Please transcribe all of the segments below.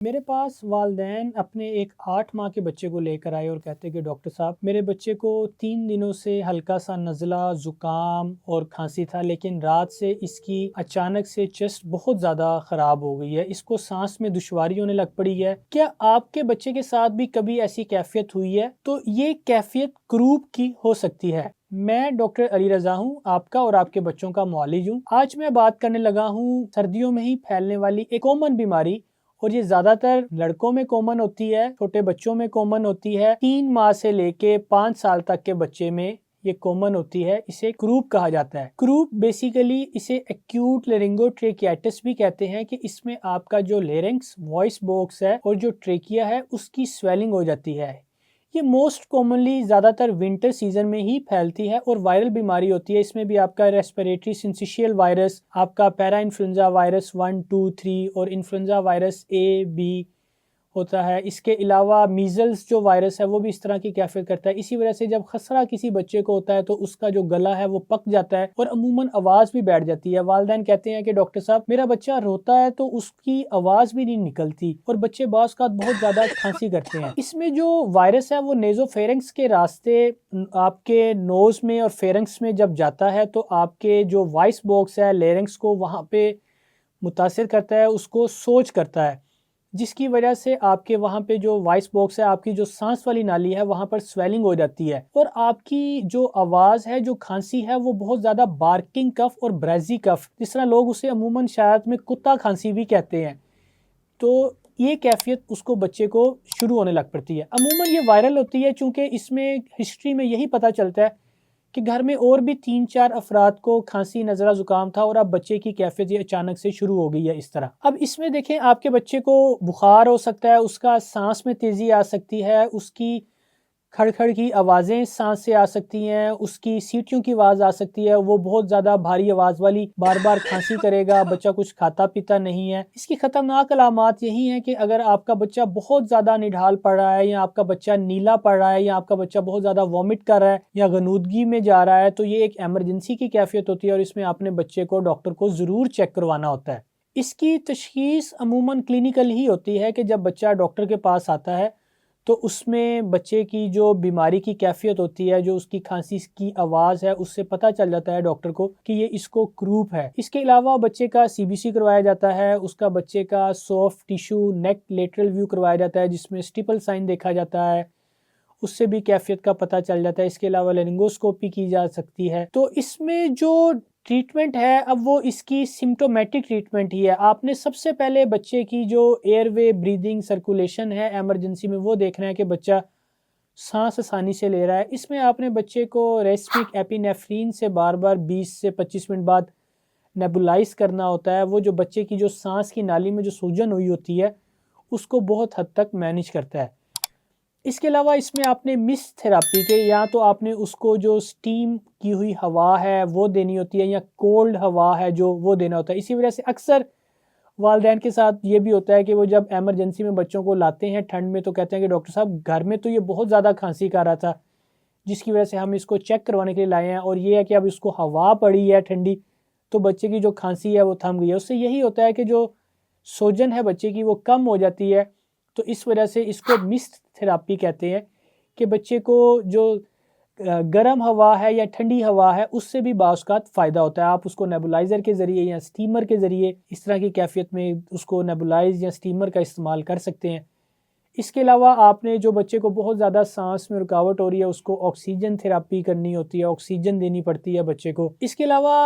میرے پاس والدین اپنے ایک 8 ماہ کے بچے کو لے کر آئے اور کہتے کہ ڈاکٹر صاحب میرے بچے کو 3 دنوں سے ہلکا سا نزلہ، زکام اور کھانسی تھا، لیکن رات سے اس کی اچانک سے چیسٹ بہت زیادہ خراب ہو گئی ہے، اس کو سانس میں دشواری ہونے لگ پڑی ہے۔ کیا آپ کے بچے کے ساتھ بھی کبھی ایسی کیفیت ہوئی ہے؟ تو یہ کیفیت کروپ کی ہو سکتی ہے۔ میں ڈاکٹر علی رضا ہوں، آپ کا اور آپ کے بچوں کا معالج ہوں۔ آج میں بات کرنے لگا ہوں سردیوں میں ہی پھیلنے والی ایک کامن بیماری، اور یہ زیادہ تر لڑکوں میں کامن ہوتی ہے، چھوٹے بچوں میں کامن ہوتی ہے، 3 ماہ سے لے کے 5 سال تک کے بچے میں یہ کامن ہوتی ہے۔ اسے کروپ کہا جاتا ہے۔ کروپ بیسیکلی اسے ایکیوٹ لیرنگوٹریکیٹس بھی کہتے ہیں، کہ اس میں آپ کا جو لیرنگس وائس باکس ہے اور جو ٹریکیا ہے اس کی سویلنگ ہو جاتی ہے۔ یہ موسٹ کامنلی زیادہ تر ونٹر سیزن میں ہی پھیلتی ہے اور وائرل بیماری ہوتی ہے۔ اس میں بھی آپ کا ریسپیریٹری سنسیشیل وائرس، آپ کا پیرا انفلوئنزا وائرس 1 2 3 اور انفلوئنزا وائرس اے بی ہوتا ہے۔ اس کے علاوہ میزلز جو وائرس ہے وہ بھی اس طرح کی کیفیت کرتا ہے۔ اسی وجہ سے جب خسرہ کسی بچے کو ہوتا ہے تو اس کا جو گلا ہے وہ پک جاتا ہے اور عموماً آواز بھی بیٹھ جاتی ہے۔ والدین کہتے ہیں کہ ڈاکٹر صاحب میرا بچہ روتا ہے تو اس کی آواز بھی نہیں نکلتی، اور بچے بعض اوقات بہت زیادہ کھانسی کرتے ہیں۔ اس میں جو وائرس ہے وہ نیزو فیرنکس کے راستے آپ کے نوز میں اور فیرنکس میں جب جاتا ہے تو آپ کے جو وائس باکس ہے لیرنکس کو وہاں پہ متاثر کرتا ہے، اس کو سوج کرتا ہے، جس کی وجہ سے آپ کے وہاں پہ جو وائس باکس ہے، آپ کی جو سانس والی نالی ہے وہاں پر سویلنگ ہو جاتی ہے، اور آپ کی جو آواز ہے، جو کھانسی ہے، وہ بہت زیادہ بارکنگ کف اور بریزی کف، جس طرح لوگ اسے عموماً شاید میں کتا کھانسی بھی کہتے ہیں، تو یہ کیفیت اس کو بچے کو شروع ہونے لگ پڑتی ہے۔ عموماً یہ وائرل ہوتی ہے، چونکہ اس میں ہسٹری میں یہی پتہ چلتا ہے کہ گھر میں اور بھی 3-4 افراد کو کھانسی، نزلہ، زکام تھا، اور اب بچے کی کیفیت یہ اچانک سے شروع ہو گئی ہے اس طرح۔ اب اس میں دیکھیں آپ کے بچے کو بخار ہو سکتا ہے، اس کا سانس میں تیزی آ سکتی ہے، اس کی کھڑ کی آوازیں سانس سے آ سکتی ہیں، اس کی سیٹیوں کی آواز آ سکتی ہے، وہ بہت زیادہ بھاری آواز والی بار بار کھانسی کرے گا، بچہ کچھ کھاتا پیتا نہیں ہے۔ اس کی خطرناک علامات یہی ہیں کہ اگر آپ کا بچہ بہت زیادہ نڈھال پڑ رہا ہے، یا آپ کا بچہ نیلا پڑ رہا ہے، یا آپ کا بچہ بہت زیادہ وامٹ کر رہا ہے یا غنودگی میں جا رہا ہے، تو یہ ایک ایمرجنسی کی کیفیت ہوتی ہے، اور اس میں آپ نے بچے کو ڈاکٹر کو ضرور چیک کروانا ہوتا ہے۔ اس کی تشخیص عموماً کلینیکل ہی ہوتی ہے، کہ جب بچہ ڈاکٹر کے پاس آتا ہے تو اس میں بچے کی جو بیماری کی کیفیت ہوتی ہے، جو اس کی کھانسی کی آواز ہے، اس سے پتہ چل جاتا ہے ڈاکٹر کو کہ یہ اس کو کروپ ہے۔ اس کے علاوہ بچے کا CBC کروایا جاتا ہے، اس کا بچے کا سافٹ ٹیشو نیک لیٹرل ویو کروایا جاتا ہے، جس میں سٹیپل سائن دیکھا جاتا ہے، اس سے بھی کیفیت کا پتہ چل جاتا ہے۔ اس کے علاوہ لینگوسکوپی کی جا سکتی ہے۔ تو اس میں جو ٹریٹمنٹ ہے، اب وہ اس کی سمپٹومیٹک ٹریٹمنٹ ہی ہے۔ آپ نے سب سے پہلے بچے کی جو ایئر وے بریدنگ سرکولیشن ہے ایمرجنسی میں، وہ دیکھنا ہے کہ بچہ سانس آسانی سے لے رہا ہے۔ اس میں آپ نے بچے کو ریسپک ایپینیفرین سے بار بار 20 سے 25 منٹ بعد نیبولائز کرنا ہوتا ہے۔ وہ جو بچے کی جو سانس کی نالی میں جو سوجن ہوئی ہوتی ہے اس کو بہت حد تک مینیج کرتا ہے۔ اس کے علاوہ اس میں آپ نے مسٹ تھراپی کے، یا تو آپ نے اس کو جو سٹیم کی ہوئی ہوا ہے وہ دینی ہوتی ہے، یا کولڈ ہوا ہے جو وہ دینا ہوتا ہے۔ اسی وجہ سے اکثر والدین کے ساتھ یہ بھی ہوتا ہے کہ وہ جب ایمرجنسی میں بچوں کو لاتے ہیں ٹھنڈ میں، تو کہتے ہیں کہ ڈاکٹر صاحب گھر میں تو یہ بہت زیادہ کھانسی کر رہا تھا، جس کی وجہ سے ہم اس کو چیک کروانے کے لیے لائے ہیں، اور یہ ہے کہ اب اس کو ہوا پڑی ہے ٹھنڈی تو بچے کی جو کھانسی ہے وہ تھم گئی ہے۔ اس سے یہی ہوتا ہے کہ جو سوجن ہے بچے کی وہ کم ہو جاتی ہے، تو اس وجہ سے اس کو مسٹ تھراپی کہتے ہیں، کہ بچے کو جو گرم ہوا ہے یا ٹھنڈی ہوا ہے اس سے بھی بعض اوقات فائدہ ہوتا ہے۔ آپ اس کو نیبولائزر کے ذریعے یا سٹیمر کے ذریعے اس طرح کی کیفیت میں اس کو نیبولائز یا سٹیمر کا استعمال کر سکتے ہیں۔ اس کے علاوہ آپ نے جو بچے کو بہت زیادہ سانس میں رکاوٹ ہو رہی ہے اس کو آکسیجن تھراپی کرنی ہوتی ہے، آکسیجن دینی پڑتی ہے بچے کو۔ اس کے علاوہ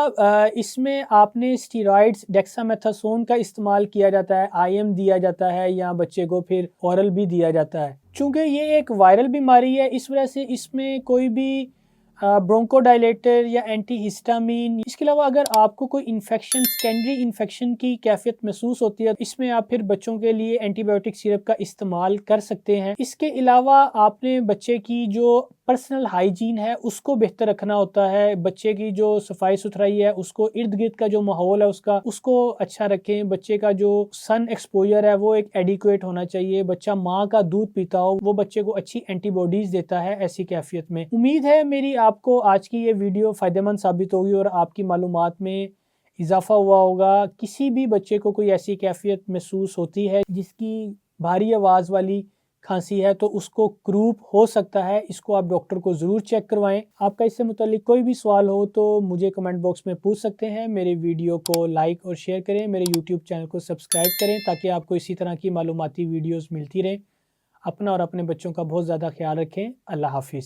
اس میں آپ نے اسٹیرائڈز ڈیکسامیتھاسون کا استعمال کیا جاتا ہے، IM دیا جاتا ہے، یا بچے کو پھر اورل بھی دیا جاتا ہے۔ چونکہ یہ ایک وائرل بیماری ہے، اس وجہ سے اس میں کوئی بھی برونکو ڈائلیٹر یا اینٹی ہسٹامین، اس کے علاوہ اگر آپ کو کوئی انفیکشن، سیکنڈری انفیکشن کی کیفیت محسوس ہوتی ہے، اس میں آپ پھر بچوں کے لیے اینٹی بائیوٹک سیرپ کا استعمال کر سکتے ہیں۔ اس کے علاوہ آپ نے بچے کی جو پرسنل ہائیجین ہے اس کو بہتر رکھنا ہوتا ہے، بچے کی جو صفائی ستھرائی ہے اس کو، ارد گرد کا جو ماحول ہے اس کو اچھا رکھیں۔ بچے کا جو سن ایکسپوجر ہے وہ ایک ایڈیکویٹ ہونا چاہیے، بچہ ماں کا دودھ پیتا ہو، وہ بچے کو اچھی اینٹی باڈیز دیتا ہے ایسی کیفیت میں۔ امید ہے میری آپ کو آج کی یہ ویڈیو فائدہ مند ثابت ہوگی اور آپ کی معلومات میں اضافہ ہوا ہوگا۔ کسی بھی بچے کو کوئی ایسی کیفیت محسوس ہوتی ہے جس کی بھاری آواز والی کھانسی ہے تو اس کو کروپ ہو سکتا ہے، اس کو آپ ڈاکٹر کو ضرور چیک کروائیں۔ آپ کا اس سے متعلق کوئی بھی سوال ہو تو مجھے کمنٹ باکس میں پوچھ سکتے ہیں۔ میرے ویڈیو کو لائک اور شیئر کریں، میرے یوٹیوب چینل کو سبسکرائب کریں تاکہ آپ کو اسی طرح کی معلوماتی ویڈیوز ملتی رہیں۔ اپنا اور اپنے بچوں کا بہت زیادہ خیال رکھیں۔ اللہ حافظ۔